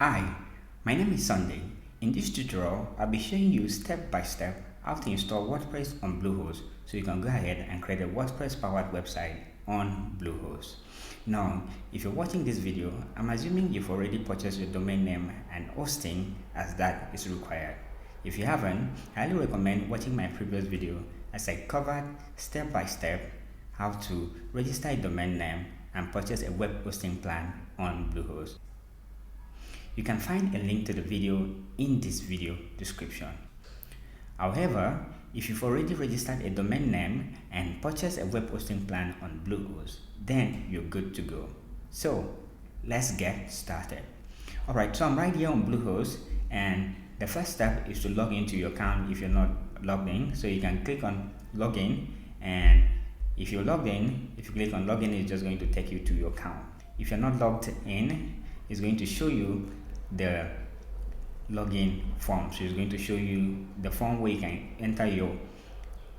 Hi, my name is Sunday. In this tutorial, I'll be showing you step by step how to install WordPress on Bluehost so you can go ahead and create a WordPress powered website on Bluehost. Now, if you're watching this video, I'm assuming you've already purchased your domain name and hosting as that is required. If you haven't, I highly recommend watching my previous video as I covered step by step how to register a domain name and purchase a web hosting plan on Bluehost. You can find a link to the video in this video description. However, if you've already registered a domain name and purchased a web hosting plan on Bluehost, then you're good to go. So let's get started. Alright, so I'm right here on Bluehost, and the first step is to log into your account if you're not logged in. So you can click on login, and if you're logged in, if you click on login, it's just going to take you to your account. If you're not logged in, it's going to show you the login form. So it's going to show you the form where you can enter your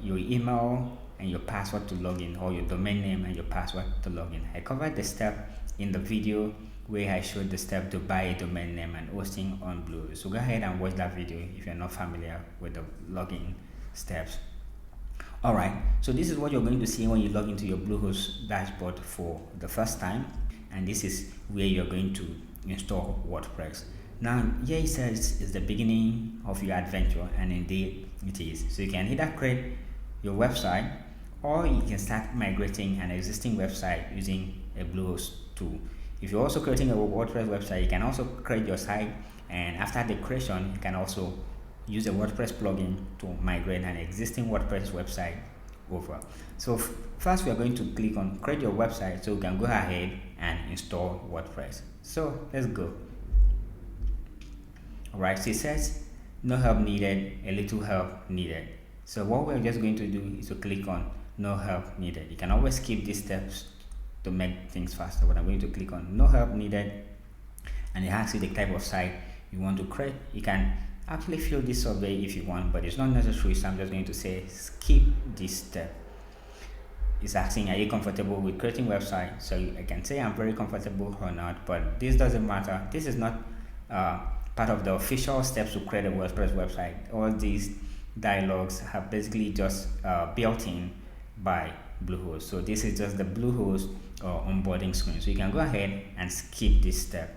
email and your password to log in, or your domain name and your password to log in. I covered the step in the video where I showed the step to buy a domain name and hosting on Bluehost. So go ahead and watch that video if you're not familiar with the login steps. Alright, so this is what you're going to see when you log into your Bluehost dashboard for the first time, and this is where you're going to install WordPress. Now here it says it's the beginning of your adventure, and indeed it is. So you can either create your website, or you can start migrating an existing website using a Bluehost tool. If you're also creating a WordPress website, you can also create your site, and after the creation you can also use a WordPress plugin to migrate an existing WordPress website over. So first we are going to click on create your website so we can go ahead and install WordPress. So let's go. Alright, so it says no help needed, a little help needed. So what we're just going to do is to click on no help needed. You can always skip these steps to make things faster, but I'm going to click on no help needed, and it asks you the type of site you want to create. You can actually fill this survey if you want, but it's not necessary, so I'm just going to say skip this step. It's asking, are you comfortable with creating website? So I can say I'm very comfortable or not, but this doesn't matter. This is not part of the official steps to create a WordPress website. All these dialogues have basically just built in by Bluehost. So this is just the Bluehost onboarding screen. So you can go ahead and skip this step.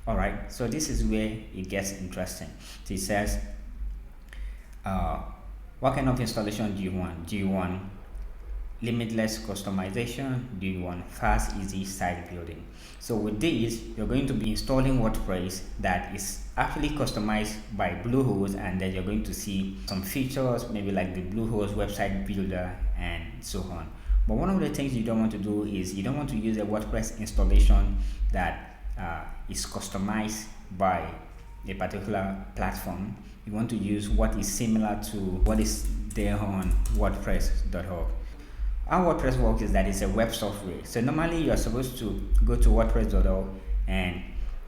Alright, so this is where it gets interesting. So it says, what kind of installation do you want? Do you want limitless customization? Do you want fast, easy site building? So with this, you're going to be installing WordPress that is actually customized by Bluehost, and then you're going to see some features, maybe like the Bluehost website builder and so on. But one of the things you don't want to do is you don't want to use a WordPress installation that is customized by a particular platform. You want to use what is similar to what is there on WordPress.org. How WordPress works is that it's a web software. So normally you're supposed to go to WordPress.org and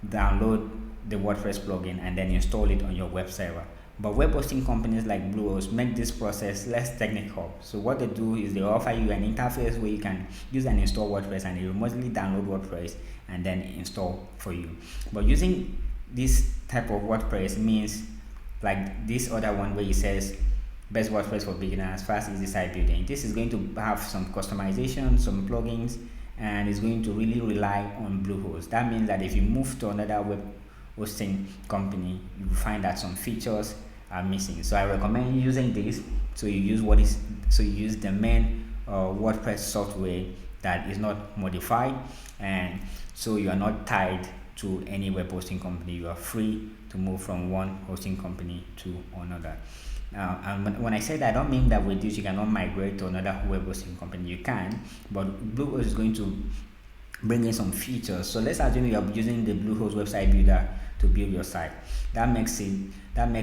download the WordPress plugin and then install it on your web server. But web hosting companies like Bluehost make this process less technical. So what they do is they offer you an interface where you can use and install WordPress, and they remotely download WordPress and then install for you. But using this type of WordPress means like this other one where it says best WordPress for beginners, fast, easy site building. This is going to have some customization, some plugins, and it's going to really rely on Bluehost. That means that if you move to another web hosting company, you will find that some features are missing. So I recommend using this. So you use the main WordPress software that is not modified, and so you are not tied to any web hosting company. You are free to move from one hosting company to another. And when I say that, I don't mean that with this you cannot migrate to another web hosting company. You can, but Bluehost is going to bring in some features. So let's assume you are using the Bluehost website builder to build your site. That makes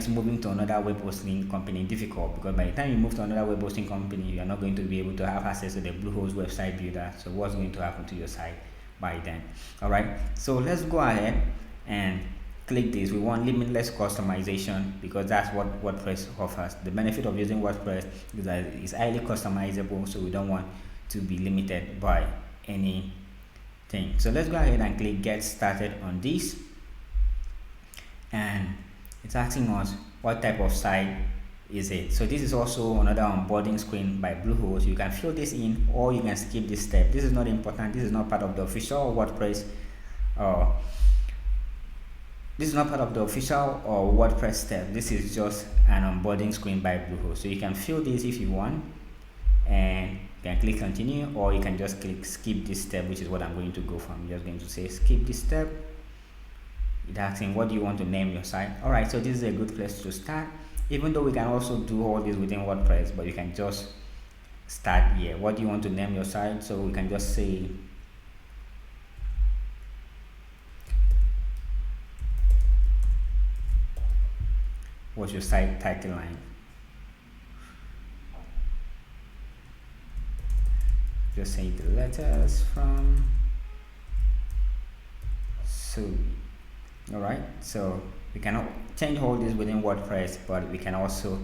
moving to another web hosting company difficult, because by the time you move to another web hosting company, you are not going to be able to have access to the Bluehost website builder. So what's going to happen to your site by then? Alright, so let's go ahead and click this. We want limitless customization because that's what WordPress offers. The benefit of using WordPress is that it's highly customizable, so we don't want to be limited by anything. So let's go ahead and click get started on this. and it's asking us what type of site is it. So this is also another onboarding screen by Bluehost. You can fill this in or you can skip this step. This is not important. This is not part of the official WordPress this is not part of the official or WordPress step. This is just an onboarding screen by Bluehost. So you can fill this if you want, and you can click continue, or you can just click skip this step, which is what I'm going to go for. I'm just going to say skip this step. It's asking what do you want to name your site. Alright, so this is a good place to start, even though we can also do all this within WordPress, but you can just start here. What do you want to name your site? So we can just say what's your site title line. Just say the letters from so. Alright, so we cannot change all this within WordPress, but we can also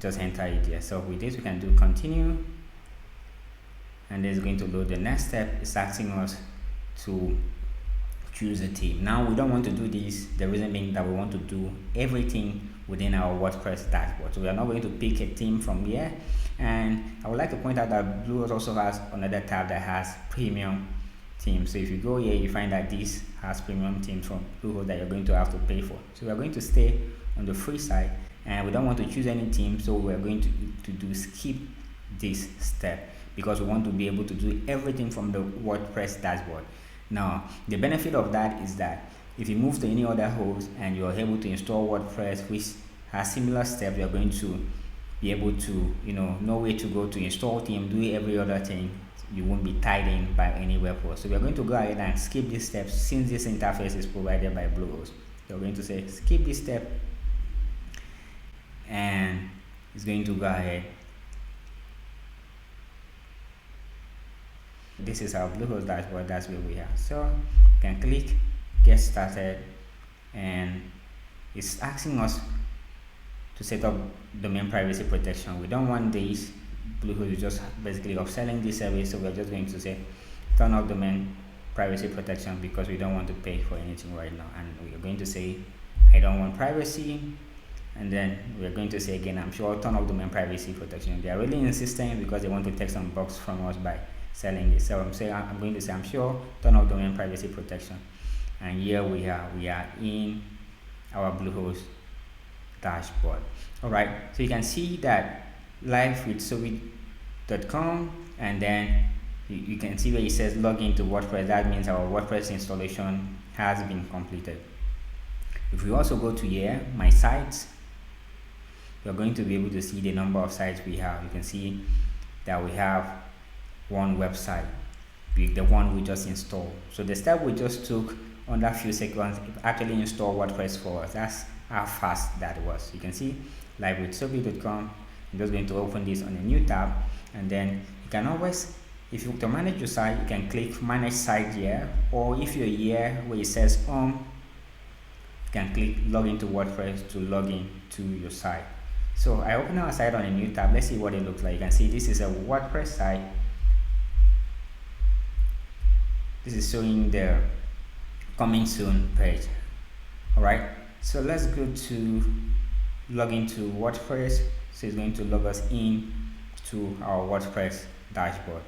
just enter it here. So with this we can do continue, and it's going to load. The next step is asking us to choose a theme. Now we don't want to do this, the reason being that we want to do everything within our WordPress dashboard. So we are not going to pick a theme from here. And I would like to point out that Bluehost also has another tab that has premium theme. So if you go here, you find that this has premium theme from Bluehost that you're going to have to pay for. So we are going to stay on the free side, and we don't want to choose any theme, so we're going to do skip this step, because we want to be able to do everything from the WordPress dashboard. Now the benefit of that is that if you move to any other host and you're able to install WordPress which has similar steps, you're going to be able to know where to go to install theme, do every other thing. You won't be tied in by any webhost. So we're going to go ahead and skip this step since this interface is provided by Bluehost. So we're going to say skip this step, and it's going to go ahead. This is our Bluehost dashboard. That's where we are. So you can click get started, and it's asking us to set up domain privacy protection. We don't want this. Bluehost is just basically upselling this service, so we're just going to say turn off domain privacy protection, because we don't want to pay for anything right now. And we're going to say I don't want privacy, and then we're going to say again, I'm sure, turn off domain privacy protection. They are really insisting because they want to take some bucks from us by selling this. So I'm going to say I'm sure, turn off domain privacy protection, and here we are in our Bluehost dashboard. All right, so you can see that live with Sovi.com, and then you can see where it says log into WordPress. That means our WordPress installation has been completed. If we also go to here, my sites, you're going to be able to see the number of sites we have. You can see that we have one website, the one we just installed. So the step we just took under a few seconds actually installed WordPress for us. That's how fast that was. You can see live with Sovi.com. I'm just going to open this on a new tab, and then you can always, if you want to manage your site, you can click manage site here, or if you're here where it says you can click log into WordPress to log in to your site. So I open our site on a new tab. Let's see what it looks like. You can see this is a WordPress site. This is showing the coming soon page. Alright, so let's go to log into WordPress. So it's going to log us in to our WordPress dashboard.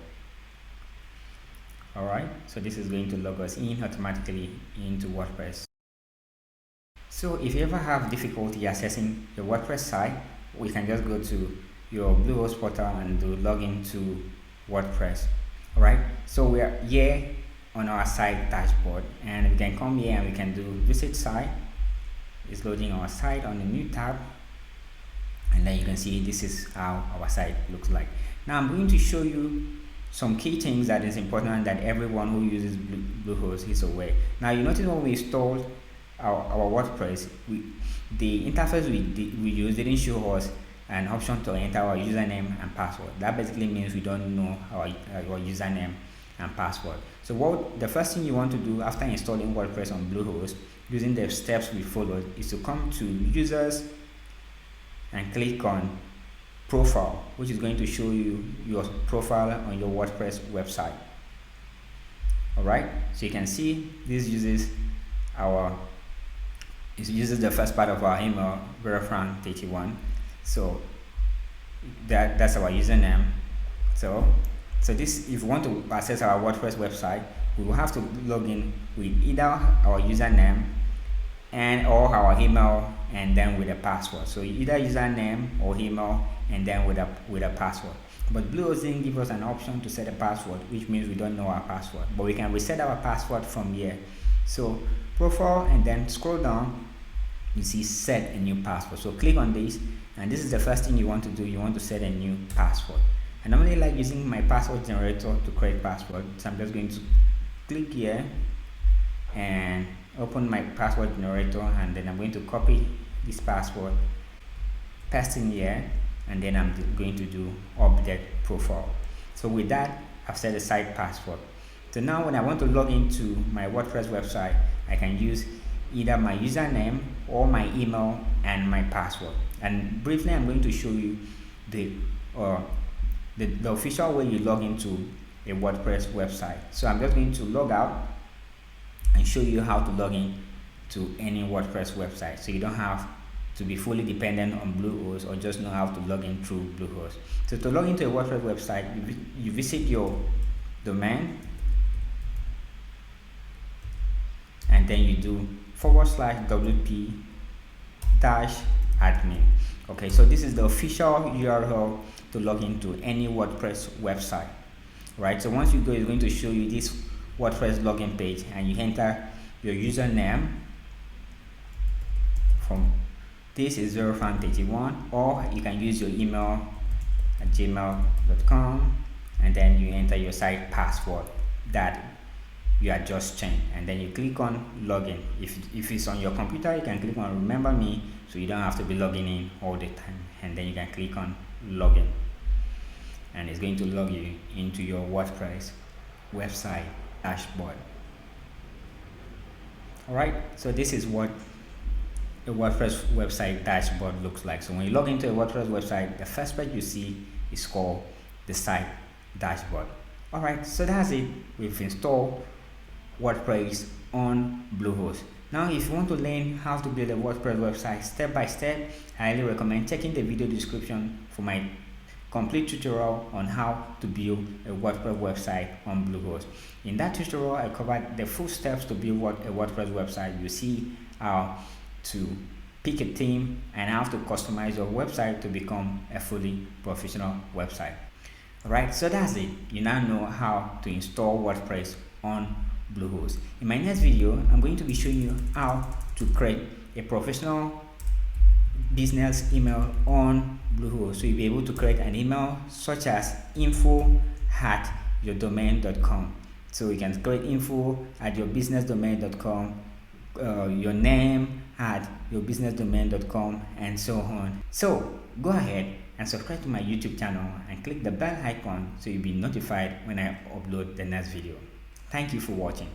Alright, so this is going to log us in automatically into WordPress. So if you ever have difficulty accessing the WordPress site, we can just go to your Bluehost portal and do login to WordPress. Alright, so we are here on our site dashboard, and we can come here and we can do visit site. It's loading our site on a new tab, and then you can see this is how our site looks like. Now I'm going to show you some key things that is important that everyone who uses Bluehost is aware. Now you notice when we installed our WordPress, the interface we used didn't show us an option to enter our username and password. That basically means we don't know our username and password. So the first thing you want to do after installing WordPress on Bluehost, using the steps we followed, is to come to users and click on profile, which is going to show you your profile on your WordPress website. Alright, so you can see this uses our it uses the first part of our email, verifran31. So that's our username. So this, if you want to access our WordPress website, we will have to log in with either our username and or our email, and then with a password. So either username or email, and then with a password. But Bluehost didn't give us an option to set a password, which means we don't know our password, but we can reset our password from here. So profile, and then scroll down, you see set a new password. So click on this, and this is the first thing you want to do. You want to set a new password. I normally like using my password generator to create password, so I'm just going to click here and open my password generator, and then I'm going to copy this password, paste in here, and then I'm going to do update profile. So with that, I've set a site password. So now when I want to log into my WordPress website, I can use either my username or my email and my password. And briefly, I'm going to show you the official way you log into a WordPress website. So I'm just going to log out and show you how to log in to any WordPress website, so you don't have to be fully dependent on Bluehost, or just know how to log in through Bluehost. So to log into a WordPress website, you visit your domain, and then you do /wp-admin. Okay, so this is the official URL to log into any WordPress website, right? So once you go, it's going to show you this WordPress login page, and you enter your username. From this is verifran31, or you can use your email at gmail.com, and then you enter your site password that you had just changed, and then you click on login. If it's on your computer, you can click on remember me, so you don't have to be logging in all the time, and then you can click on login, and it's going to log you into your WordPress website dashboard. Alright, so this is what a WordPress website dashboard looks like. So when you log into a WordPress website, the first page you see is called the site dashboard. Alright, so that's it. We've installed WordPress on Bluehost. Now if you want to learn how to build a WordPress website step by step, I highly recommend checking the video description for my complete tutorial on how to build a WordPress website on Bluehost. In that tutorial, I covered the full steps to build a WordPress website. You see how to pick a theme and how to customize your website to become a fully professional website. Alright, so that's it. You now know how to install WordPress on Bluehost. In my next video, I'm going to be showing you how to create a professional business email on Bluehost. So you'll be able to create an email such as info@yourdomain.com. So you can create info@yourbusinessdomain.com, your name at yourbusinessdomain.com, and so on. So go ahead and subscribe to my YouTube channel and click the bell icon so you'll be notified when I upload the next video. Thank you for watching.